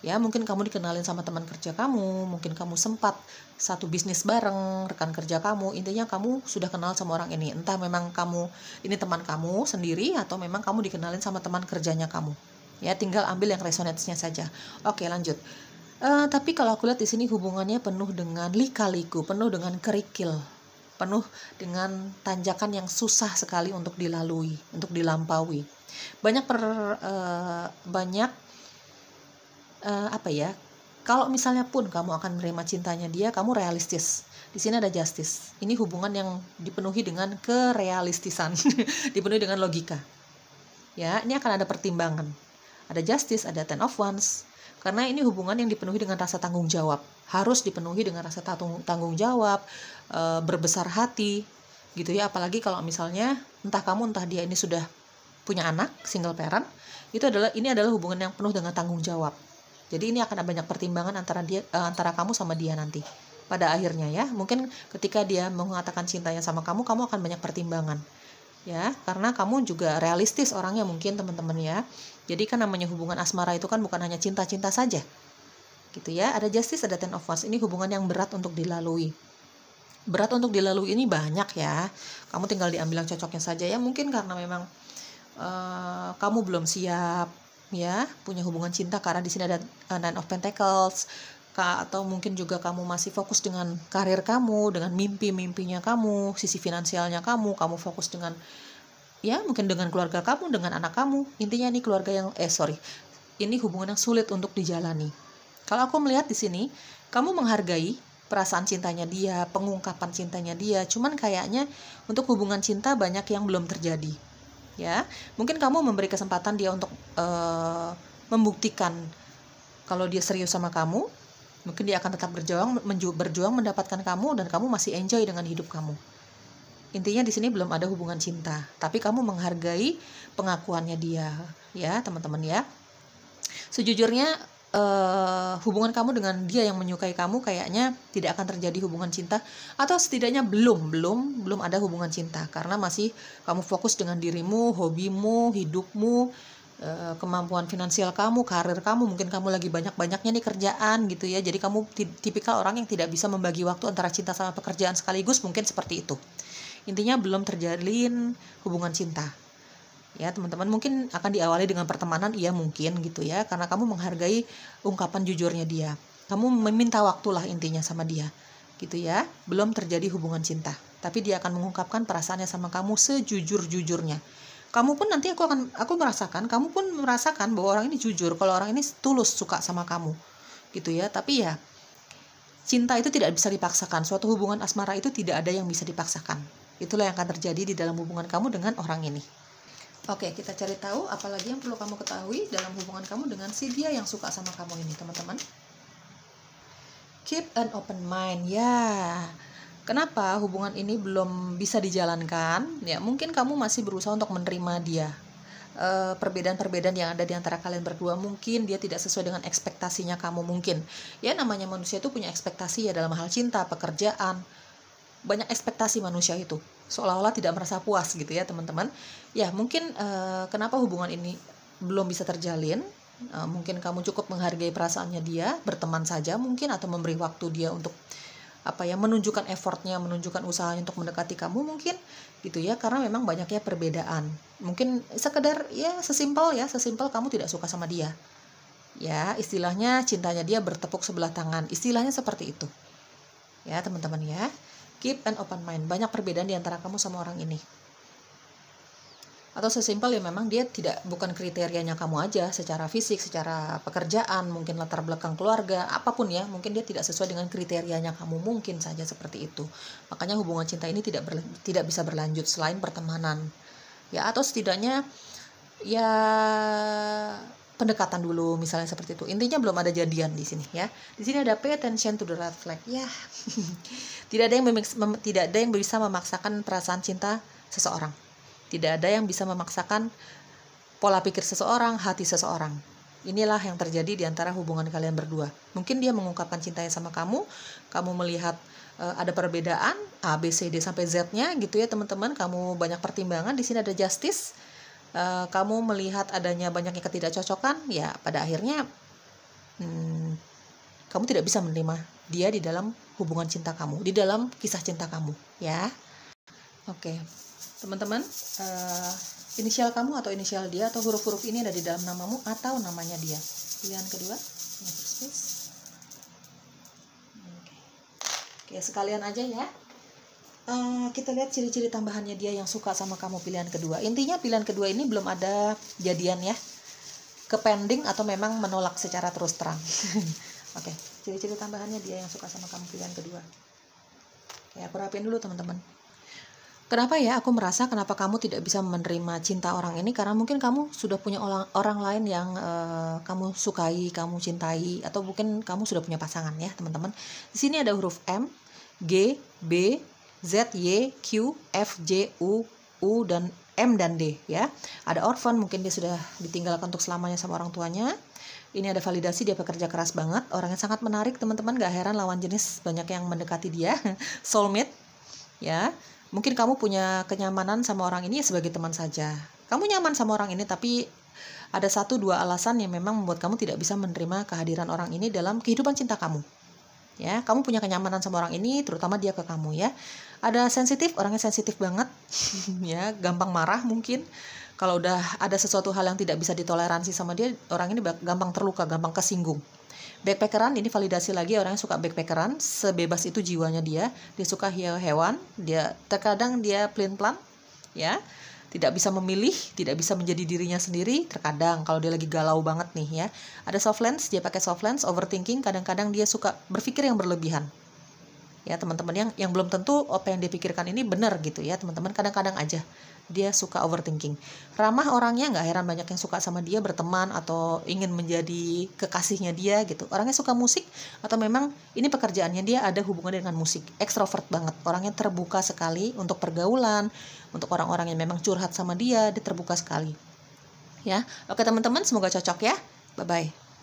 Ya, mungkin kamu dikenalin sama teman kerja kamu, mungkin kamu sempat satu bisnis bareng, rekan kerja kamu, intinya kamu sudah kenal sama orang ini. Entah memang kamu ini teman kamu sendiri atau memang kamu dikenalin sama teman kerjanya kamu. Ya, tinggal ambil yang resonance-nya saja. Oke, lanjut. Tapi kalau aku lihat di sini hubungannya penuh dengan lika-liku, penuh dengan kerikil, penuh dengan tanjakan yang susah sekali untuk dilalui, untuk dilampaui. Kalau misalnya pun kamu akan menerima cintanya dia, kamu realistis. Di sini ada Justice. Ini hubungan yang dipenuhi dengan kerealistisan, dipenuhi dengan logika. Ya, ini akan ada pertimbangan. Ada Justice, ada Ten of Wands. Karena ini hubungan yang dipenuhi dengan rasa tanggung jawab. Harus dipenuhi dengan rasa tanggung jawab, berbesar hati, gitu ya. Apalagi kalau misalnya entah kamu entah dia ini sudah punya anak, single parent, ini adalah hubungan yang penuh dengan tanggung jawab. Jadi ini akan ada banyak pertimbangan antara kamu sama dia nanti. Pada akhirnya ya, mungkin ketika dia mengatakan cintanya sama kamu akan banyak pertimbangan. Ya, karena kamu juga realistis orangnya mungkin teman-teman ya. Jadi kan namanya hubungan asmara itu kan bukan hanya cinta-cinta saja. Gitu ya. Ada Justice, ada Ten of Wands. Ini hubungan yang berat untuk dilalui. Berat untuk dilalui ini banyak ya. Kamu tinggal diambil yang cocoknya saja ya. Mungkin karena memang kamu belum siap ya punya hubungan cinta, karena di sini ada Nine of Pentacles, atau mungkin juga kamu masih fokus dengan karir kamu, dengan mimpi-mimpinya kamu, sisi finansialnya kamu fokus dengan ya mungkin dengan keluarga kamu, dengan anak kamu. Intinya ini ini hubungan yang sulit untuk dijalani. Kalau aku melihat di sini, kamu menghargai perasaan cintanya dia, pengungkapan cintanya dia, cuman kayaknya untuk hubungan cinta banyak yang belum terjadi. Ya, mungkin kamu memberi kesempatan dia untuk membuktikan kalau dia serius sama kamu. Mungkin dia akan tetap berjuang mendapatkan kamu, dan kamu masih enjoy dengan hidup kamu. Intinya di sini belum ada hubungan cinta, tapi kamu menghargai pengakuannya dia, ya teman-teman ya. Sejujurnya hubungan kamu dengan dia yang menyukai kamu kayaknya tidak akan terjadi hubungan cinta, atau setidaknya belum ada hubungan cinta, karena masih kamu fokus dengan dirimu, hobimu, hidupmu, kemampuan finansial kamu, karir kamu. Mungkin kamu lagi banyak-banyaknya nih kerjaan gitu ya, jadi kamu tipikal orang yang tidak bisa membagi waktu antara cinta sama pekerjaan sekaligus, mungkin seperti itu. Intinya belum terjalin hubungan cinta. Ya teman-teman, mungkin akan diawali dengan pertemanan, iya mungkin gitu ya, karena kamu menghargai ungkapan jujurnya dia, kamu meminta waktulah intinya sama dia gitu ya. Belum terjadi hubungan cinta, tapi dia akan mengungkapkan perasaannya sama kamu sejujur-jujurnya. Kamu pun nanti aku merasakan, kamu pun merasakan bahwa orang ini jujur, kalau orang ini tulus suka sama kamu gitu ya. Tapi ya cinta itu tidak bisa dipaksakan, suatu hubungan asmara itu tidak ada yang bisa dipaksakan. Itulah yang akan terjadi di dalam hubungan kamu dengan orang ini. Oke, kita cari tahu apalagi yang perlu kamu ketahui dalam hubungan kamu dengan si dia yang suka sama kamu ini, teman-teman. Keep an open mind. Ya, kenapa hubungan ini belum bisa dijalankan? Ya, mungkin kamu masih berusaha untuk menerima dia. Perbedaan-perbedaan yang ada di antara kalian berdua, mungkin dia tidak sesuai dengan ekspektasinya kamu mungkin. Ya, namanya manusia itu punya ekspektasi ya dalam hal cinta, pekerjaan, banyak ekspektasi manusia itu, seolah-olah tidak merasa puas gitu ya teman-teman. Ya mungkin kenapa hubungan ini belum bisa terjalin, mungkin kamu cukup menghargai perasaannya dia, berteman saja mungkin, atau memberi waktu dia untuk menunjukkan effortnya, menunjukkan usahanya untuk mendekati kamu mungkin gitu ya, karena memang banyaknya perbedaan. Mungkin sekedar sesimpel kamu tidak suka sama dia. Ya, istilahnya cintanya dia bertepuk sebelah tangan. Istilahnya seperti itu. Ya, teman-teman ya. Keep an open mind. Banyak perbedaan di antara kamu sama orang ini. Atau sesimpel ya memang dia bukan kriterianya kamu aja, secara fisik, secara pekerjaan, mungkin latar belakang keluarga, apapun ya, mungkin dia tidak sesuai dengan kriterianya kamu, mungkin saja seperti itu. Makanya hubungan cinta ini tidak bisa berlanjut selain pertemanan. Ya, atau setidaknya ya pendekatan dulu misalnya seperti itu. Intinya belum ada jadian di sini ya. Di sini ada pay attention to the red flag. Ya. Tidak ada yang bisa memaksakan perasaan cinta seseorang. Tidak ada yang bisa memaksakan pola pikir seseorang, hati seseorang. Inilah yang terjadi di antara hubungan kalian berdua. Mungkin dia mengungkapkan cintanya sama kamu melihat ada perbedaan A, B, C, D sampai Z-nya gitu ya teman-teman. Kamu banyak pertimbangan, di sini ada justice. Kamu melihat adanya banyaknya ketidakcocokan, ya pada akhirnya kamu tidak bisa menerima dia di dalam hubungan cinta kamu, di dalam kisah cinta kamu ya. Oke. Teman-teman, inisial kamu atau inisial dia atau huruf-huruf ini ada di dalam namamu atau namanya dia. Pilihan kedua, Oke, sekalian aja ya. Kita lihat ciri-ciri tambahannya dia yang suka sama kamu, pilihan kedua. Intinya pilihan kedua ini belum ada jadian ya, kepending atau memang menolak secara terus terang. Oke, ciri-ciri tambahannya dia yang suka sama kamu, pilihan kedua. Oke, aku rapin dulu teman-teman. Kenapa ya aku merasa kenapa kamu tidak bisa menerima cinta orang ini, karena mungkin kamu sudah punya orang lain yang kamu sukai, kamu cintai, atau mungkin kamu sudah punya pasangan ya teman-teman. Di sini ada huruf M, G, B, Z, Y, Q, F, J, U, dan M dan D ya. Ada orphan, mungkin dia sudah ditinggalkan untuk selamanya sama orang tuanya. Ini ada validasi, dia pekerja keras banget, orangnya sangat menarik teman-teman, gak heran lawan jenis banyak yang mendekati dia. Soulmate ya. Mungkin kamu punya kenyamanan sama orang ini sebagai teman saja. Kamu nyaman sama orang ini, tapi ada 1-2 alasan yang memang membuat kamu tidak bisa menerima kehadiran orang ini dalam kehidupan cinta kamu. Ya, kamu punya kenyamanan sama orang ini, terutama dia ke kamu ya. Ada sensitif, orangnya sensitif banget, ya, gampang marah mungkin. Kalau udah ada sesuatu hal yang tidak bisa ditoleransi sama dia, orang ini gampang terluka, gampang kesinggung. Backpackeran, ini validasi lagi, orangnya suka backpackeran, sebebas itu jiwanya dia suka hewan, terkadang dia plan-plan, ya. Tidak bisa memilih, tidak bisa menjadi dirinya sendiri terkadang kalau dia lagi galau banget nih ya. Ada soft lens, dia pakai soft lens, overthinking, kadang-kadang dia suka berpikir yang berlebihan. Ya teman-teman, yang belum tentu apa yang dia pikirkan ini benar gitu ya teman-teman, kadang-kadang aja dia suka overthinking. Ramah orangnya, nggak heran banyak yang suka sama dia, berteman atau ingin menjadi kekasihnya dia gitu. Orangnya suka musik atau memang ini pekerjaannya dia ada hubungan dengan musik. Extrovert banget, orangnya terbuka sekali untuk pergaulan, untuk orang-orang yang memang curhat sama dia terbuka sekali. Ya, oke teman-teman, semoga cocok ya. Bye bye.